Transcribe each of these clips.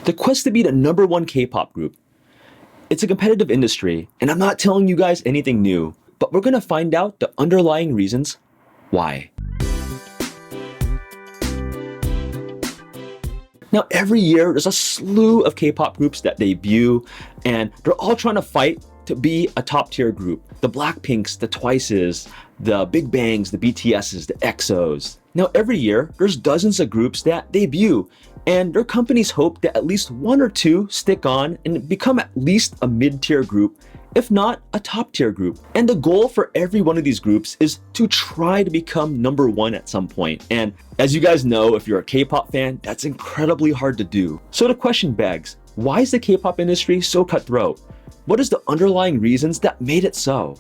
The quest to be the #1 K-pop group. It's a competitive industry, and I'm not telling you guys anything new, but we're gonna find out the underlying reasons why. Now, every year, there's a slew of K-pop groups that debut, and they're all trying to fight to be a top-tier group. The Blackpinks, the Twices, the Big Bangs, the BTSs, the EXOs. Now, every year, there's dozens of groups that debut, and their companies hope that at least one or two stick on and become at least a mid-tier group, if not a top-tier group. And the goal for every one of these groups is to try to become #1 at some point. And as you guys know, if you're a K-pop fan, that's incredibly hard to do. So the question begs, why is the K-pop industry so cutthroat? What is the underlying reasons that made it so?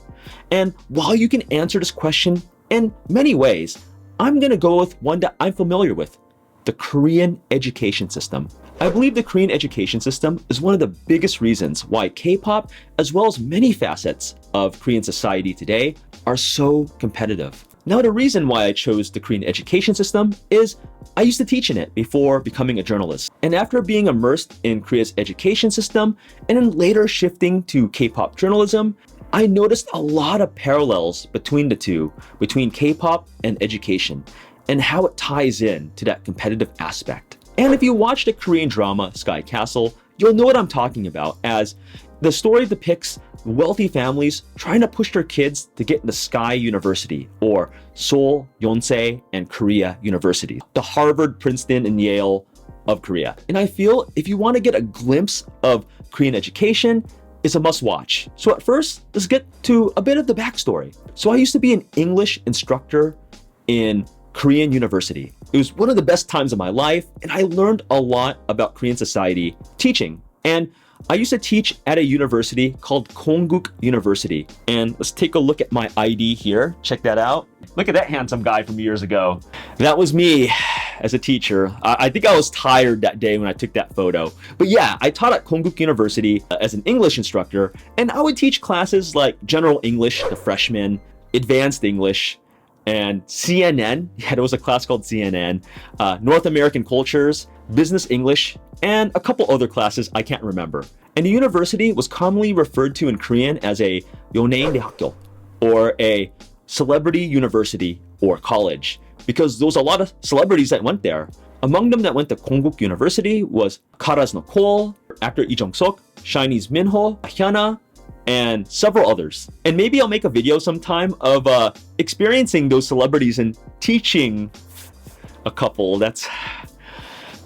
And while you can answer this question in many ways, I'm gonna go with one that I'm familiar with, the Korean education system. I believe the Korean education system is one of the biggest reasons why K-pop, as well as many facets of Korean society today, are so competitive. Now, the reason why I chose the Korean education system is I used to teach in it before becoming a journalist. And after being immersed in Korea's education system, and then later shifting to K-pop journalism, I noticed a lot of parallels between the two, between K-pop and education, and how it ties in to that competitive aspect. And if you watch the Korean drama Sky Castle, you'll know what I'm talking about, as the story depicts wealthy families trying to push their kids to get into Sky University, or Seoul, Yonsei, and Korea University, the Harvard, Princeton, and Yale of Korea. And I feel if you want to get a glimpse of Korean education, it's a must-watch. So at first, let's get to a bit of the backstory. So I used to be an English instructor in Korean University. It was one of the best times of my life, and I learned a lot about Korean society teaching. And I used to teach at a university called Konkuk University. And let's take a look at my ID here. Check that out. Look at that handsome guy from years ago. That was me as a teacher. I think I was tired that day when I took that photo. But yeah, I taught at Konkuk University as an English instructor, and I would teach classes like General English to freshmen, Advanced English, and CNN. Yeah, there was a class called CNN, North American Cultures, Business English, and a couple other classes I can't remember. And the university was commonly referred to in Korean as a 연예인 대학교, or a celebrity university or college, because there was a lot of celebrities that went there. Among them that went to Konkuk University was Kara's Nicole, actor Lee Jung-suk, Shiny's Minho, Hyuna, and several others. And maybe I'll make a video sometime of experiencing those celebrities and teaching a couple. That's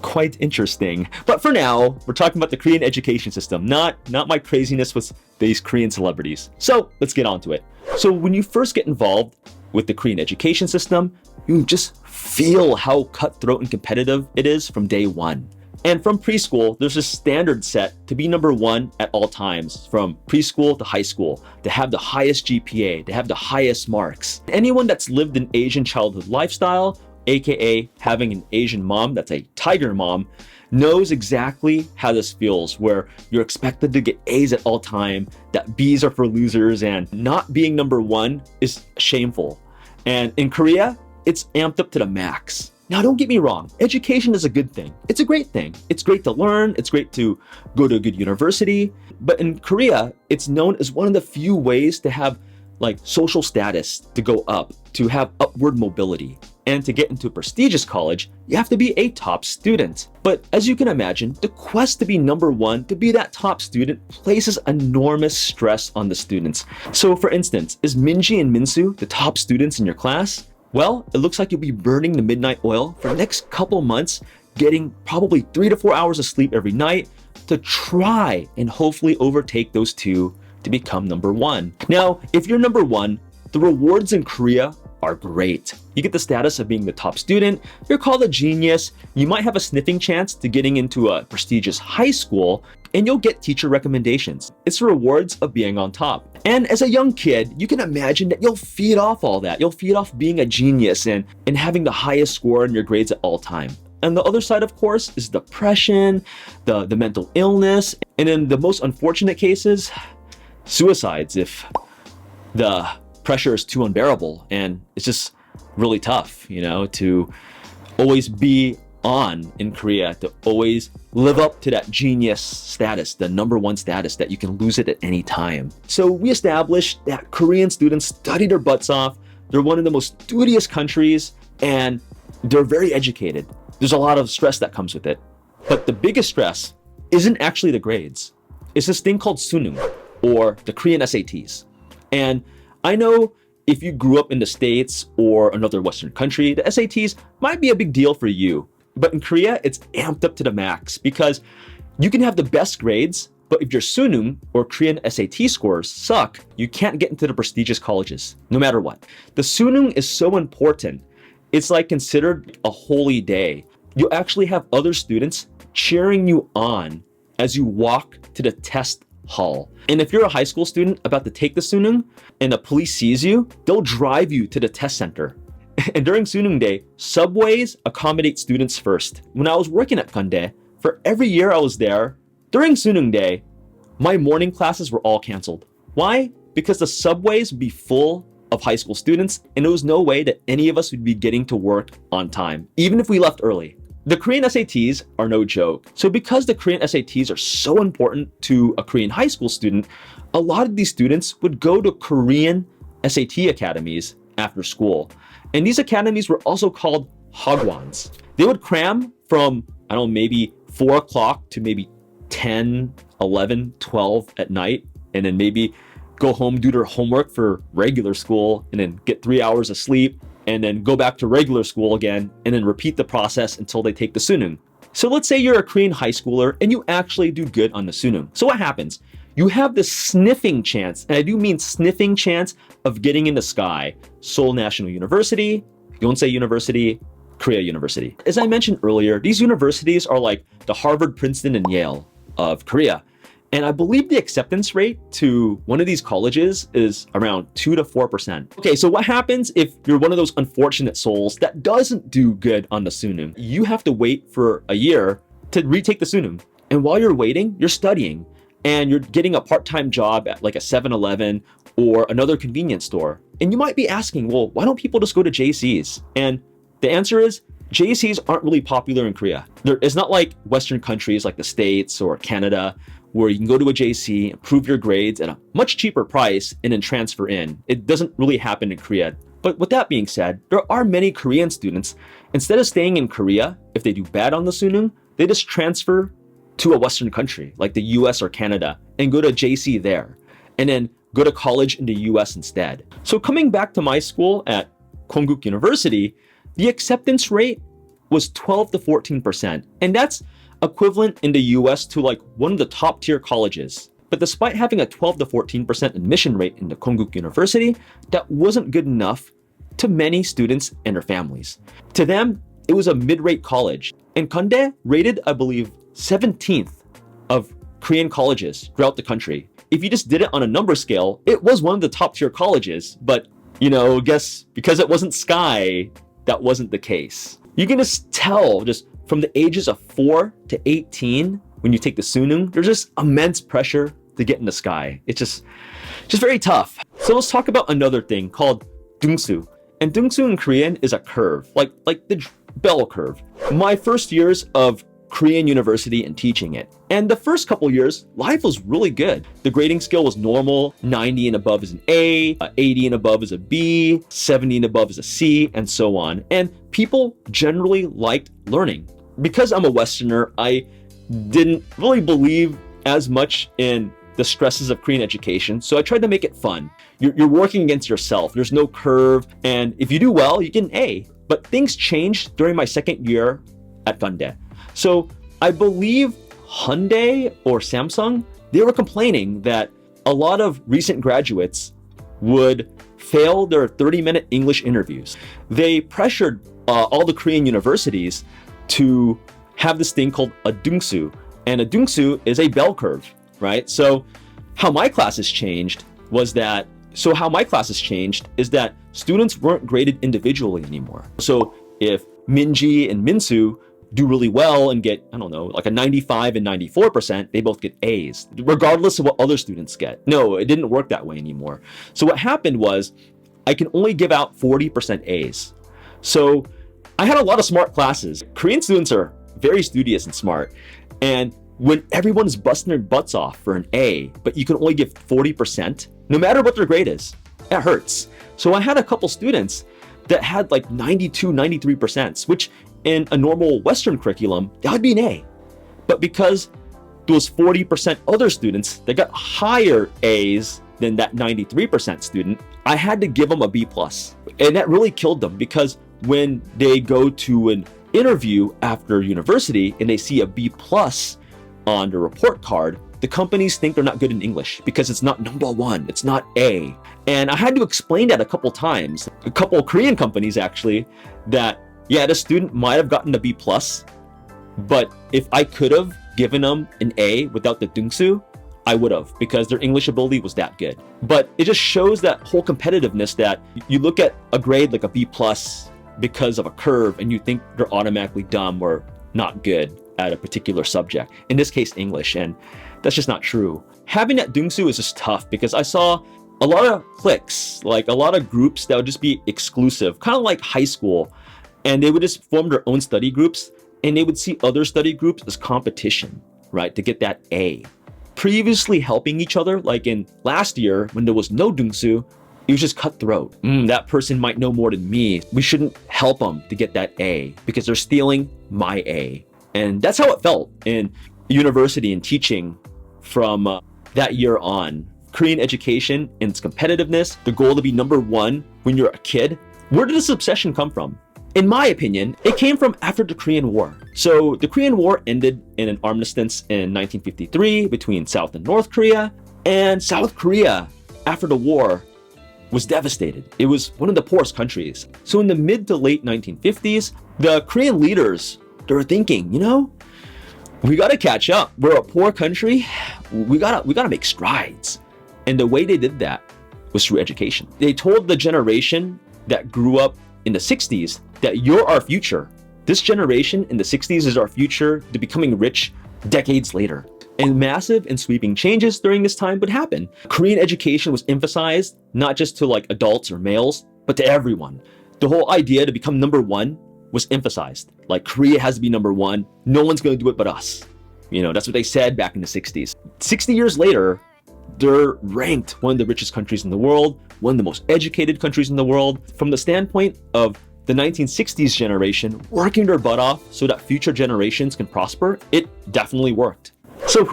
quite interesting. But for now, we're talking about the Korean education system, not my craziness with these Korean celebrities. So let's get on to it. So when you first get involved with the Korean education system, you just feel how cutthroat and competitive it is from day one. And from preschool, there's a standard set to be #1 at all times, from preschool to high school, to have the highest GPA, to have the highest marks. Anyone that's lived an Asian childhood lifestyle, aka having an Asian mom that's a tiger mom, knows exactly how this feels, where you're expected to get A's at all time, that B's are for losers, and not being #1 is shameful. And in Korea, it's amped up to the max. Now, don't get me wrong, education is a good thing. It's a great thing. It's great to learn, it's great to go to a good university. But in Korea, it's known as one of the few ways to have like social status to go up, to have upward mobility. And to get into a prestigious college, you have to be a top student. But as you can imagine, the quest to be #1, to be that top student, places enormous stress on the students. So for instance, is Minji and Minsu the top students in your class? Well, it looks like you'll be burning the midnight oil for the next couple months, getting probably 3 to 4 hours of sleep every night to try and hopefully overtake those two to become #1. Now, if you're #1, the rewards in Korea are great. You get the status of being the top student, you're called a genius, you might have a sniffing chance to getting into a prestigious high school, and you'll get teacher recommendations. It's the rewards of being on top. And as a young kid, you can imagine that you'll feed off all that. You'll feed off being a genius and having the highest score in your grades at all time. And the other side, of course, is depression, the mental illness, and in the most unfortunate cases, suicides if the pressure is too unbearable and it's just really tough, to always be on in Korea to always live up to that genius status, the #1 status that you can lose it at any time. So we established that Korean students study their butts off. They're one of the most studious countries and they're very educated. There's a lot of stress that comes with it. But the biggest stress isn't actually the grades. It's this thing called suneung, or the Korean SATs. And I know if you grew up in the States or another Western country, the SATs might be a big deal for you. But in Korea, it's amped up to the max because you can have the best grades, but if your suneung or Korean SAT scores suck, you can't get into the prestigious colleges, no matter what. The suneung is so important. It's like considered a holy day. You actually have other students cheering you on as you walk to the test hall. And if you're a high school student about to take the suneung and the police sees you, they'll drive you to the test center. And during suneung day, subways accommodate students first. When I was working at Konde, for every year I was there, during suneung day, my morning classes were all canceled. Why? Because the subways would be full of high school students and there was no way that any of us would be getting to work on time, even if we left early. The Korean SATs are no joke. So because the Korean SATs are so important to a Korean high school student, a lot of these students would go to Korean SAT academies after school. And these academies were also called hagwons. They would cram from, I don't know, maybe 4 o'clock to maybe 10, 11, 12 at night, and then maybe go home, do their homework for regular school, and then get 3 hours of sleep, and then go back to regular school again, and then repeat the process until they take the suneung. So let's say you're a Korean high schooler and you actually do good on the suneung. So what happens? You have the sniffing chance, and I do mean sniffing chance, of getting in the sky. Seoul National University, Yonsei University, Korea University. As I mentioned earlier, these universities are like the Harvard, Princeton, and Yale of Korea. And I believe the acceptance rate to one of these colleges is around 2 to 4%. Okay, so what happens if you're one of those unfortunate souls that doesn't do good on the suneung? You have to wait for a year to retake the suneung. And while you're waiting, you're studying and you're getting a part-time job at like a 7-Eleven or another convenience store. And you might be asking, well, why don't people just go to JCs? And the answer is, JCs aren't really popular in Korea. It's not like Western countries like the States or Canada, where you can go to a JC, improve your grades at a much cheaper price, and then transfer in. It doesn't really happen in Korea. But with that being said, there are many Korean students, instead of staying in Korea, if they do bad on the suneung, they just transfer to a Western country, like the US or Canada, and go to JC there, and then go to college in the US instead. So coming back to my school at Konkuk University, the acceptance rate was 12 to 14%. And that's equivalent in the US to like one of the top tier colleges. But despite having a 12 to 14% admission rate into Konkuk University, that wasn't good enough to many students and their families. To them, it was a mid-rate college. And Konde rated, I believe, 17th of Korean colleges throughout the country. If you just did it on a number scale, it was one of the top tier colleges, but I guess because it wasn't Sky, that wasn't the case. You can just tell just from the ages of 4 to 18, when you take the suneung, there's just immense pressure to get in the Sky. It's just very tough. So let's talk about another thing called deung-su. And deung-su in Korean is a curve, like the bell curve. My first years of Korean university and teaching it. And the first couple years, life was really good. The grading scale was normal. 90 and above is an A, 80 and above is a B, 70 and above is a C, and so on. And people generally liked learning. Because I'm a Westerner, I didn't really believe as much in the stresses of Korean education, so I tried to make it fun. You're working against yourself. There's no curve, and if you do well, you get an A. But things changed during my second year at Konde. So I believe Hyundai or Samsung, they were complaining that a lot of recent graduates would fail their 30-minute English interviews. They pressured all the Korean universities to have this thing called a deung-su. And a deung-su is a bell curve, right? So how my classes changed is that students weren't graded individually anymore. So if Minji and Minsu do really well and get, I don't know, like a 95 and 94%, they both get A's, regardless of what other students get. No, it didn't work that way anymore. So what happened was I can only give out 40% A's. So I had a lot of smart classes. Korean students are very studious and smart. And when everyone's busting their butts off for an A, but you can only give 40%, no matter what their grade is, that hurts. So I had a couple students that had like 92, 93%, which in a normal Western curriculum, that would be an A. But because those 40% other students that got higher A's than that 93% student, I had to give them a B+. And that really killed them, because when they go to an interview after university and they see a B+ on the report card, the companies think they're not good in English because it's not number one, it's not A. And I had to explain that a couple times. A couple of Korean companies actually, that yeah, the student might have gotten a B+, but if I could have given them an A without the deung-su, I would have, because their English ability was that good. But it just shows that whole competitiveness that you look at a grade like a B+ because of a curve and you think they're automatically dumb or not good at a particular subject, in this case English, and that's just not true. Having that deung-su is just tough, because I saw a lot of cliques, like a lot of groups that would just be exclusive, kind of like high school, and they would just form their own study groups, and they would see other study groups as competition, right, to get that A. Previously helping each other, like in last year when there was no deung-su, it was just cutthroat. That person might know more than me. We shouldn't help them to get that A because they're stealing my A. And that's how it felt in university and teaching from that year on. Korean education and its competitiveness, the goal to be number one when you're a kid. Where did this obsession come from? In my opinion, it came from after the Korean War. So the Korean War ended in an armistice in 1953 between South and North Korea. And South Korea, after the war, was devastated. It was one of the poorest countries. So in the mid to late 1950s, the Korean leaders, they were thinking, you know, we gotta catch up. We're a poor country. We gotta make strides. And the way they did that was through education. They told the generation that grew up in the 60s that you're our future. This generation in the 60s is our future to becoming rich decades later. And massive and sweeping changes during this time would happen. Korean education was emphasized not just to like adults or males, but to everyone. The whole idea to become number one was emphasized. Like, Korea has to be number one. No one's gonna do it but us. You know, that's what they said back in the 60s. 60 years later, they're ranked one of the richest countries in the world, one of the most educated countries in the world. From the standpoint of the 1960s generation working their butt off so that future generations can prosper, it definitely worked. So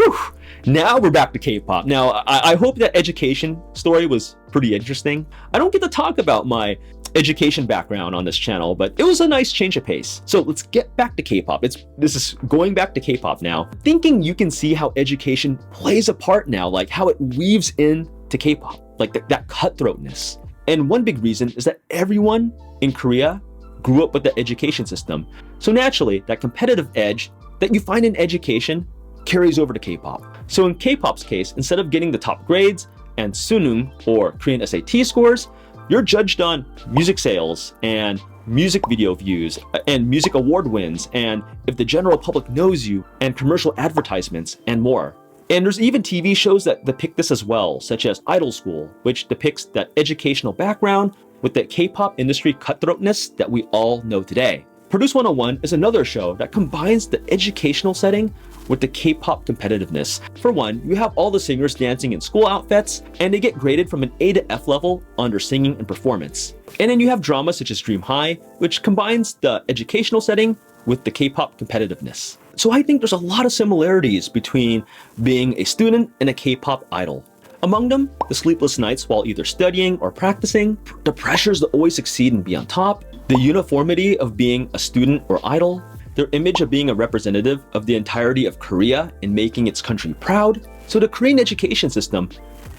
now we're back to K-pop. Now, I hope that education story was pretty interesting. I don't get to talk about my education background on this channel, but it was a nice change of pace. So let's get back to K-pop. This is going back to K-pop now. Thinking you can see how education plays a part now, like how it weaves into K-pop, like that cutthroatness. And one big reason is that everyone in Korea grew up with the education system. So naturally, that competitive edge that you find in education carries over to K-pop. So in K-pop's case, instead of getting the top grades and suneung or Korean SAT scores, you're judged on music sales and music video views and music award wins, and if the general public knows you, and commercial advertisements and more. And there's even TV shows that depict this as well, such as Idol School, which depicts that educational background with the K-pop industry cutthroatness that we all know today. Produce 101 is another show that combines the educational setting with the K-pop competitiveness. For one, you have all the singers dancing in school outfits, and they get graded from an A to F level on their singing and performance. And then you have drama such as Dream High, which combines the educational setting with the K-pop competitiveness. So I think there's a lot of similarities between being a student and a K-pop idol. Among them, the sleepless nights while either studying or practicing, the pressures to always succeed and be on top, the uniformity of being a student or idol, their image of being a representative of the entirety of Korea and making its country proud. So the Korean education system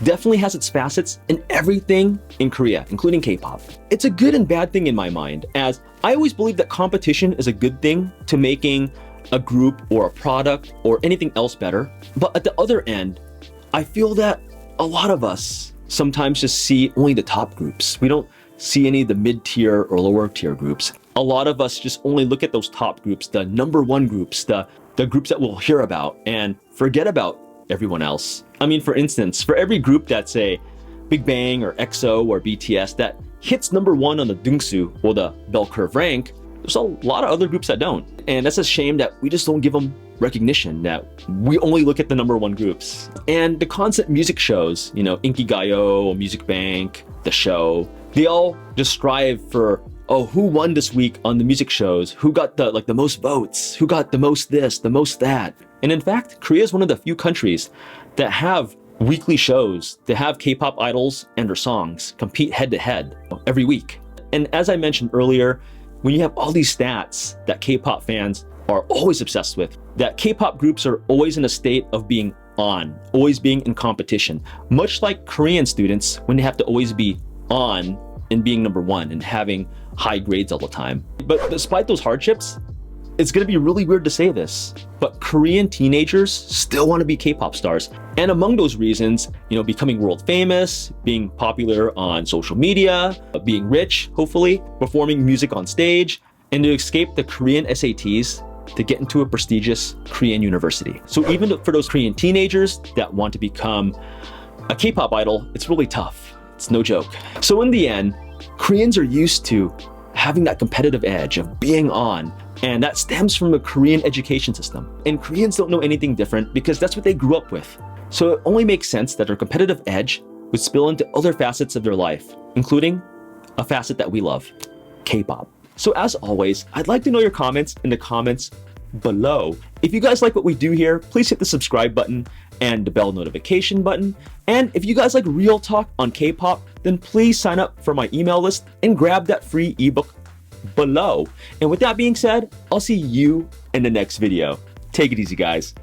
definitely has its facets in everything in Korea, including K-pop. It's a good and bad thing in my mind, as I always believe that competition is a good thing to making a group or a product or anything else better. But at the other end, I feel that a lot of us sometimes just see only the top groups. We don't see any of the mid-tier or lower tier groups. A lot of us just only look at those top groups, the number one groups, the groups that we'll hear about, and forget about everyone else. I mean, for instance, for every group that's a Big Bang or EXO or BTS that hits number one on the deung-su or the bell curve rank, there's a lot of other groups that don't. And that's a shame that we just don't give them recognition, that we only look at the #1 groups. And the constant music shows, Inkigayo, Music Bank, The Show, they all just strive for, oh, who won this week on the music shows? Who got the most votes? Who got the most this, the most that? And in fact, Korea is one of the few countries that have weekly shows that have K-pop idols and their songs compete head to head every week. And as I mentioned earlier, when you have all these stats that K-pop fans are always obsessed with, that K-pop groups are always in a state of being on, always being in competition, much like Korean students when they have to always be on and being #1 and having high grades all the time. But despite those hardships, it's gonna be really weird to say this, but Korean teenagers still want to be K-pop stars. And among those reasons, becoming world famous, being popular on social media, being rich, hopefully, performing music on stage, and to escape the Korean SATs to get into a prestigious Korean university. So even for those Korean teenagers that want to become a K-pop idol, it's really tough. It's no joke. So in the end, Koreans are used to having that competitive edge of being on, and that stems from the Korean education system. And Koreans don't know anything different because that's what they grew up with. So it only makes sense that their competitive edge would spill into other facets of their life, including a facet that we love, K-pop. So as always, I'd like to know your comments in the comments below. If you guys like what we do here, please hit the subscribe button and the bell notification button. And if you guys like real talk on K-pop, then please sign up for my email list and grab that free ebook below. And with that being said, I'll see you in the next video. Take it easy, guys.